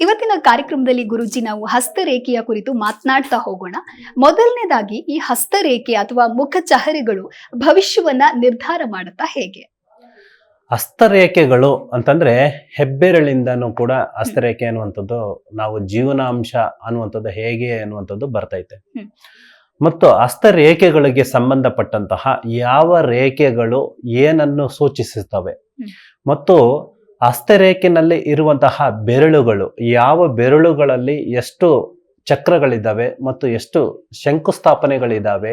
ಇವತ್ತಿನ ಕಾರ್ಯಕ್ರಮದಲ್ಲಿ ಗುರುಜಿ ನಾವು ಹಸ್ತರೇಖೆಯ ಕುರಿತು ಮಾತನಾಡ್ತಾ ಹೋಗೋಣ. ಮೊದಲನೇದಾಗಿ ಈ ಹಸ್ತರೇಖೆ ಅಥವಾ ಮುಖ ಚಹರೆಗಳು ಭವಿಷ್ಯವನ್ನ ನಿರ್ಧಾರ ಮಾಡುತ್ತಾ ಹೇಗೆ? ಹಸ್ತರೇಖೆಗಳು ಅಂತಂದ್ರೆ ಹೆಬ್ಬೆರಳಿಂದನೂ ಕೂಡ ಹಸ್ತರೇಖೆ ಅನ್ನುವಂಥದ್ದು ನಾವು ಜೀವನಾಂಶ ಅನ್ನುವಂಥದ್ದು ಹೇಗೆ ಅನ್ನುವಂಥದ್ದು ಬರ್ತೈತೆ. ಮತ್ತು ಹಸ್ತರೇಖೆಗಳಿಗೆ ಸಂಬಂಧಪಟ್ಟಂತಹ ಯಾವ ರೇಖೆಗಳು ಏನನ್ನು ಸೂಚಿಸುತ್ತವೆ ಮತ್ತು ಹಸ್ತರೇಖೆನಲ್ಲಿ ಇರುವಂತಹ ಬೆರಳುಗಳು ಯಾವ ಬೆರಳುಗಳಲ್ಲಿ ಎಷ್ಟು ಚಕ್ರಗಳಿದ್ದಾವೆ ಮತ್ತು ಎಷ್ಟು ಶಂಕುಸ್ಥಾಪನೆಗಳಿದ್ದಾವೆ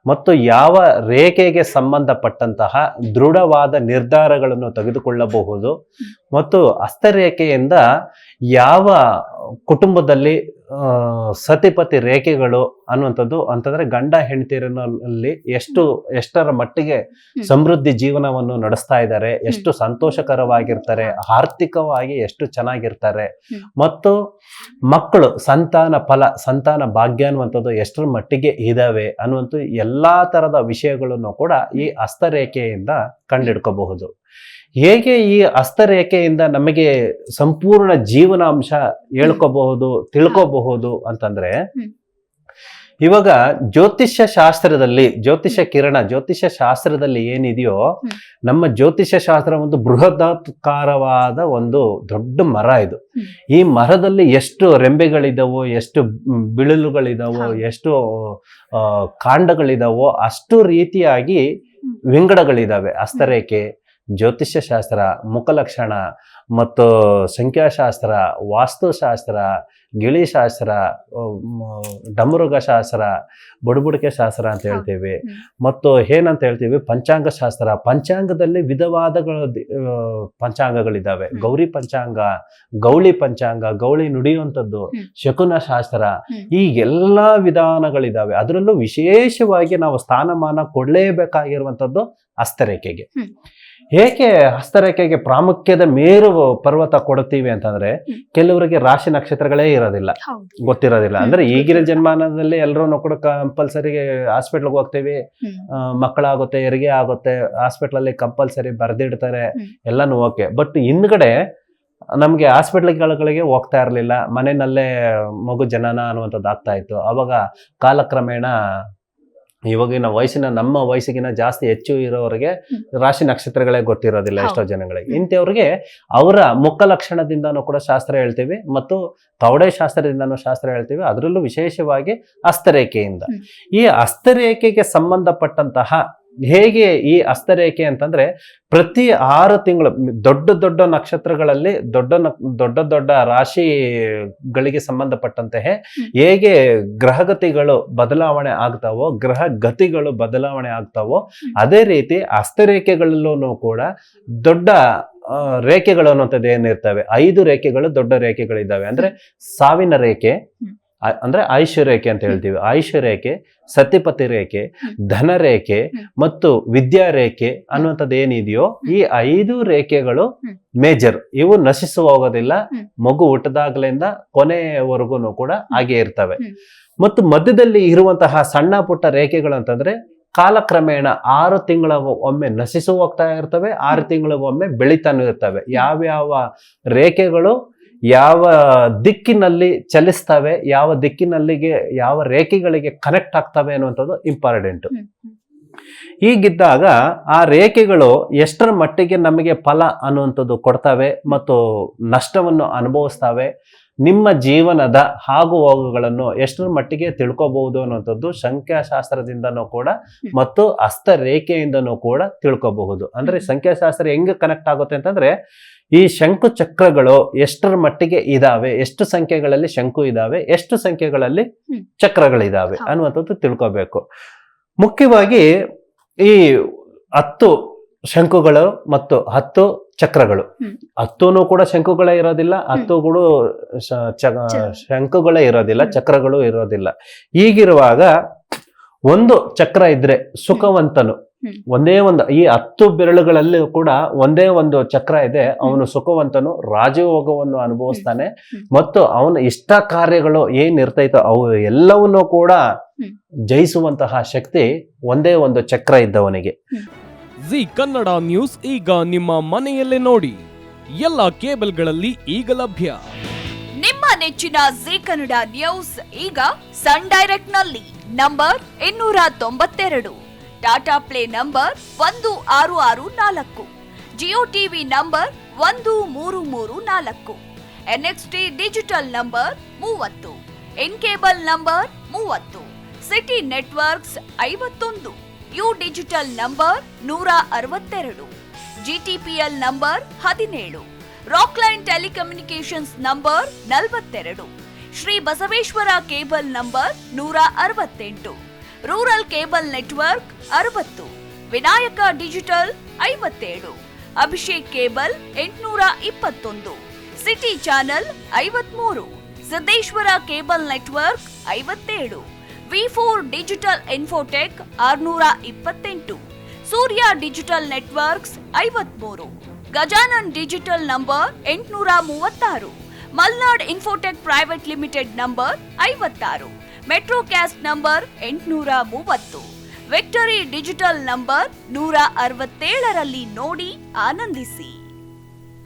ಮತ್ತು ಯಾವ ರೇಖೆಗೆ ಸಂಬಂಧಪಟ್ಟಂತಹ ದೃಢವಾದ ನಿರ್ಧಾರಗಳನ್ನು ತೆಗೆದುಕೊಳ್ಳಬಹುದು ಮತ್ತು ಹಸ್ತರೇಖೆಯಿಂದ ಯಾವ ಕುಟುಂಬದಲ್ಲಿ ಸತಿಪತಿ ರೇಖೆಗಳು ಅನ್ನುವಂಥದ್ದು ಅಂತಂದ್ರೆ ಗಂಡ ಹೆಂಡತಿಯರಲ್ಲಿ ಎಷ್ಟರ ಮಟ್ಟಿಗೆ ಸಮೃದ್ಧಿ ಜೀವನವನ್ನು ನಡೆಸ್ತಾ ಇದ್ದಾರೆ, ಎಷ್ಟು ಸಂತೋಷಕರವಾಗಿರ್ತಾರೆ, ಆರ್ಥಿಕವಾಗಿ ಎಷ್ಟು ಚೆನ್ನಾಗಿರ್ತಾರೆ ಮತ್ತು ಮಕ್ಕಳು ಸಂತಾನ ಫಲ ಸಂತಾನ ಭಾಗ್ಯ ಅನ್ನುವಂಥದ್ದು ಎಷ್ಟರ ಮಟ್ಟಿಗೆ ಇದಾವೆ ಅನ್ನುವಂಥ ಎಲ್ಲಾ ತರದ ವಿಷಯಗಳನ್ನು ಕೂಡ ಈ ಹಸ್ತರೇಖೆಯಿಂದ ಕಂಡಿಡ್ಕೋಬಹುದು. ಹೇಗೆ ಈ ಹಸ್ತರೇಖೆಯಿಂದ ನಮಗೆ ಸಂಪೂರ್ಣ ಜೀವನಾಂಶ ಹೇಳ್ಕೋಬಹುದು ತಿಳ್ಕೋಬಹುದು ಅಂತಂದ್ರೆ, ಇವಾಗ ಜ್ಯೋತಿಷ್ಯ ಶಾಸ್ತ್ರದಲ್ಲಿ ಏನಿದೆಯೋ ನಮ್ಮ ಜ್ಯೋತಿಷ್ಯ ಶಾಸ್ತ್ರ ಒಂದು ಬೃಹದಾಕಾರವಾದ ಒಂದು ದೊಡ್ಡ ಮರ ಇದು. ಈ ಮರದಲ್ಲಿ ಎಷ್ಟು ರೆಂಬೆಗಳಿದಾವೋ, ಎಷ್ಟು ಬಿಳಿಲುಗಳಿದಾವೋ, ಎಷ್ಟು ಕಾಂಡಗಳಿದಾವೋ ಅಷ್ಟು ರೀತಿಯಾಗಿ ವಿಂಗಡಗಳಿದಾವೆ. ಹಸ್ತರೇಖೆ, ಜ್ಯೋತಿಷ್ಯ ಶಾಸ್ತ್ರ, ಮುಖಲಕ್ಷಣ ಮತ್ತು ಸಂಖ್ಯಾಶಾಸ್ತ್ರ, ವಾಸ್ತುಶಾಸ್ತ್ರ, ಗಿಳಿಶಾಸ್ತ್ರ, ಡಮರುಗ ಶಾಸ್ತ್ರ, ಬುಡಬುಡಿಕೆ ಶಾಸ್ತ್ರ ಅಂತ ಹೇಳ್ತೀವಿ. ಮತ್ತು ಏನಂತ ಹೇಳ್ತೀವಿ ಪಂಚಾಂಗ ಶಾಸ್ತ್ರ. ಪಂಚಾಂಗದಲ್ಲಿ ವಿಧವಾದಗಳ ಪಂಚಾಂಗಗಳಿದ್ದಾವೆ. ಗೌರಿ ಪಂಚಾಂಗ, ಗೌಳಿ ಪಂಚಾಂಗ, ಗೌಳಿ ನುಡಿಯುವಂಥದ್ದು, ಶಕುನ ಶಾಸ್ತ್ರ, ಈ ಎಲ್ಲ ವಿಧಾನಗಳಿದ್ದಾವೆ. ಅದರಲ್ಲೂ ವಿಶೇಷವಾಗಿ ನಾವು ಸ್ಥಾನಮಾನ ಕೊಡಲೇಬೇಕಾಗಿರುವಂಥದ್ದು ಹಸ್ತರೇಖೆಗೆ. ಹೇಗೆ ಹಸ್ತರೇಖೆಗೆ ಪ್ರಾಮುಖ್ಯದ ಮೇರು ಪರ್ವತ ಕೊಡ್ತೀವಿ ಅಂತಂದ್ರೆ, ಕೆಲವರಿಗೆ ರಾಶಿ ನಕ್ಷತ್ರಗಳೇ ಗೊತ್ತಿರೋದಿಲ್ಲ. ಅಂದ್ರೆ ಈಗಿನ ಜನ್ಮಾನದಲ್ಲಿ ಎಲ್ಲರೂ ಕೂಡ ಕಂಪಲ್ಸರಿ ಹಾಸ್ಪಿಟ್ಲ್ಗೆ ಹೋಗ್ತೀವಿ, ಮಕ್ಕಳಾಗುತ್ತೆ, ಹೆರಿಗೆ ಆಗುತ್ತೆ, ಹಾಸ್ಪಿಟ್ಲ್ ಅಲ್ಲಿ ಕಂಪಲ್ಸರಿ ಬರ್ದಿಡ್ತಾರೆ, ಎಲ್ಲಾನು ಓಕೆ. ಬಟ್ ಹಿಂದ್ಗಡೆ ನಮ್ಗೆ ಹಾಸ್ಪಿಟ್ಲ್ಗಳಿಗೆ ಹೋಗ್ತಾ ಇರ್ಲಿಲ್ಲ, ಮನೆಯಲ್ಲೇ ಮಗು ಜನನ ಅನ್ನುವಂಥದ್ದು ಆಗ್ತಾ ಇತ್ತು. ಅವಾಗ ಕಾಲಕ್ರಮೇಣ ಇವಾಗಿನ ನಮ್ಮ ವಯಸ್ಸಿಗಿನ ಜಾಸ್ತಿ ಹೆಚ್ಚು ಇರೋರಿಗೆ ರಾಶಿ ನಕ್ಷತ್ರಗಳೇ ಗೊತ್ತಿರೋದಿಲ್ಲ ಎಷ್ಟೋ ಜನಗಳಿಗೆ. ಇಂಥವ್ರಿಗೆ ಅವರ ಮುಖ ಲಕ್ಷಣದಿಂದನೂ ಕೂಡ ಶಾಸ್ತ್ರ ಹೇಳ್ತೀವಿ ಮತ್ತು ಕವಡೆ ಶಾಸ್ತ್ರದಿಂದನೂ ಶಾಸ್ತ್ರ ಹೇಳ್ತೀವಿ, ಅದರಲ್ಲೂ ವಿಶೇಷವಾಗಿ ಹಸ್ತರೇಖೆಯಿಂದ. ಈ ಹಸ್ತರೇಖೆಗೆ ಸಂಬಂಧಪಟ್ಟಂತಹ ಹೇಗೆ ಈ ಹಸ್ತರೇಖೆ ಅಂತಂದ್ರೆ, ಪ್ರತಿ 6 ತಿಂಗಳು ದೊಡ್ಡ ನಕ್ಷತ್ರಗಳಲ್ಲಿ ದೊಡ್ಡ ರಾಶಿಗಳಿಗೆ ಸಂಬಂಧಪಟ್ಟಂತೆ ಹೇಗೆ ಗ್ರಹಗತಿಗಳು ಬದಲಾವಣೆ ಆಗ್ತಾವೋ, ಗ್ರಹಗತಿಗಳು ಬದಲಾವಣೆ ಆಗ್ತಾವೋ, ಅದೇ ರೀತಿ ಹಸ್ತರೇಖೆಗಳಲ್ಲೂ ಕೂಡ ದೊಡ್ಡ ರೇಖೆಗಳು ಅನ್ನುವಂಥದ್ದು ಏನಿರ್ತವೆ. 5 ರೇಖೆಗಳು ದೊಡ್ಡ ರೇಖೆಗಳಿದ್ದಾವೆ. ಅಂದ್ರೆ ಸಾವಿನ ರೇಖೆ ಅಂದ್ರೆ ಆಯುಷ್ಯ ರೇಖೆ ಅಂತ ಹೇಳ್ತೀವಿ, ಆಯುಷ್ಯ ರೇಖೆ, ಸತಿಪತಿ ರೇಖೆ, ಧನ ರೇಖೆ ಮತ್ತು ವಿದ್ಯಾ ರೇಖೆ ಅನ್ನುವಂಥದ್ದು ಏನಿದೆಯೋ, ಈ 5 ರೇಖೆಗಳು ಮೇಜರ್. ಇವು ನಶಿಸು ಹೋಗೋದಿಲ್ಲ, ಮಗು ಹುಟ್ಟದಾಗ್ಲಿಂದ ಕೊನೆಯವರೆಗೂ ಕೂಡ ಹಾಗೆ ಇರ್ತವೆ. ಮತ್ತು ಮಧ್ಯದಲ್ಲಿ ಇರುವಂತಹ ಸಣ್ಣ ಪುಟ್ಟ ರೇಖೆಗಳು ಅಂತಂದ್ರೆ ಕಾಲಕ್ರಮೇಣ 6 ತಿಂಗಳ ಒಮ್ಮೆ ನಶಿಸು ಹೋಗ್ತಾ ಇರ್ತವೆ, 6 ತಿಂಗಳ ಒಮ್ಮೆ ಬೆಳಿತಾನು ಇರ್ತವೆ. ಯಾವ್ಯಾವ ರೇಖೆಗಳು ಯಾವ ದಿಕ್ಕಿನಲ್ಲಿ ಚಲಿಸ್ತವೆ, ಯಾವ ದಿಕ್ಕಿನಲ್ಲಿಗೆ ಯಾವ ರೇಖೆಗಳಿಗೆ ಕನೆಕ್ಟ್ ಆಗ್ತವೆ ಅನ್ನುವಂಥದ್ದು ಇಂಪಾರ್ಟೆಂಟ್. ಹೀಗಿದ್ದಾಗ ಆ ರೇಖೆಗಳು ಎಷ್ಟರ ಮಟ್ಟಿಗೆ ನಮಗೆ ಫಲ ಅನ್ನುವಂಥದ್ದು ಕೊಡ್ತವೆ ಮತ್ತು ನಷ್ಟವನ್ನು ಅನುಭವಿಸ್ತವೆ, ನಿಮ್ಮ ಜೀವನದ ಆಗು ಹೋಗುಗಳನ್ನು ಎಷ್ಟರ ಮಟ್ಟಿಗೆ ತಿಳ್ಕೋಬಹುದು ಅನ್ನುವಂಥದ್ದು ಸಂಖ್ಯಾಶಾಸ್ತ್ರದಿಂದನೂ ಕೂಡ ಮತ್ತು ಹಸ್ತರೇಖೆಯಿಂದನೂ ಕೂಡ ತಿಳ್ಕೋಬಹುದು. ಅಂದ್ರೆ ಸಂಖ್ಯಾಶಾಸ್ತ್ರ ಹೆಂಗೆ ಕನೆಕ್ಟ್ ಆಗುತ್ತೆ ಅಂತಂದ್ರೆ, ಈ ಶಂಕು ಚಕ್ರಗಳು ಎಷ್ಟರ ಮಟ್ಟಿಗೆ ಇದಾವೆ, ಎಷ್ಟು ಸಂಖ್ಯೆಗಳಲ್ಲಿ ಶಂಕು ಇದಾವೆ, ಎಷ್ಟು ಸಂಖ್ಯೆಗಳಲ್ಲಿ ಚಕ್ರಗಳಿದಾವೆ ಅನ್ನುವಂಥದ್ದು ತಿಳ್ಕೋಬೇಕು. ಮುಖ್ಯವಾಗಿ ಈ 10 ಶಂಕುಗಳು ಮತ್ತು 10 ಚಕ್ರಗಳು, 10 ಕೂಡ ಶಂಕುಗಳೇ ಇರೋದಿಲ್ಲ, 10 ಶಂಕುಗಳೇ ಇರೋದಿಲ್ಲ, ಚಕ್ರಗಳು ಇರೋದಿಲ್ಲ. ಹೀಗಿರುವಾಗ ಒಂದು ಚಕ್ರ ಇದ್ರೆ ಸುಖವಂತನು, ಒಂದೇ ಒಂದು, ಈ 10 ಬೆರಳುಗಳಲ್ಲಿ ಕೂಡ ಒಂದೇ ಒಂದು ಚಕ್ರ ಇದೆ, ಅವನು ಸುಖವಂತನು, ರಾಜಯೋಗವನ್ನು ಅನುಭವಿಸ್ತಾನೆ ಮತ್ತು ಅವನ ಇಷ್ಟ ಕಾರ್ಯಗಳು ಏನಿರ್ತೈತೋ ಅವು ಎಲ್ಲವನ್ನೂ ಕೂಡ ಜಯಿಸುವಂತಹ ಶಕ್ತಿ ಒಂದೇ ಒಂದು ಚಕ್ರ ಇದ್ದವನಿಗೆ. ಜಿ ಕನ್ನಡ ನ್ಯೂಸ್ ಈಗ ನಿಮ್ಮ ಮನೆಯಲ್ಲೇ ನೋಡಿ, ಎಲ್ಲ ಕೇಬಲ್ಗಳಲ್ಲಿ ಈಗ ಲಭ್ಯ. ನಿಮ್ಮ ನೆಚ್ಚಿನ ಜೀ ಕನ್ನಡ ನ್ಯೂಸ್ ಈಗ ಸನ್ ಡೈರೆಕ್ಟ್ ನಲ್ಲಿ number 292, Tata play number 1664, Jio TV number 1334, NXT digital number 30, N cable number 30, city networks 51, U digital number 162, GTPL number 17, Rockline telecommunications number 42, Shri Basaveshwara cable number 168, rural cable network 60, Vinayaka digital 57, Abhishek cable 821, city channel 53, Siddeshwara cable network 57, V4 digital Infotech 628, ಸೂರ್ಯ digital networks 53, Gajanan digital number 836, Malnad infotech private limited number 56, metrocast number 830, victory digital number 167ರಲ್ಲಿ ನೋಡಿ ಆನಂದಿಸಿ.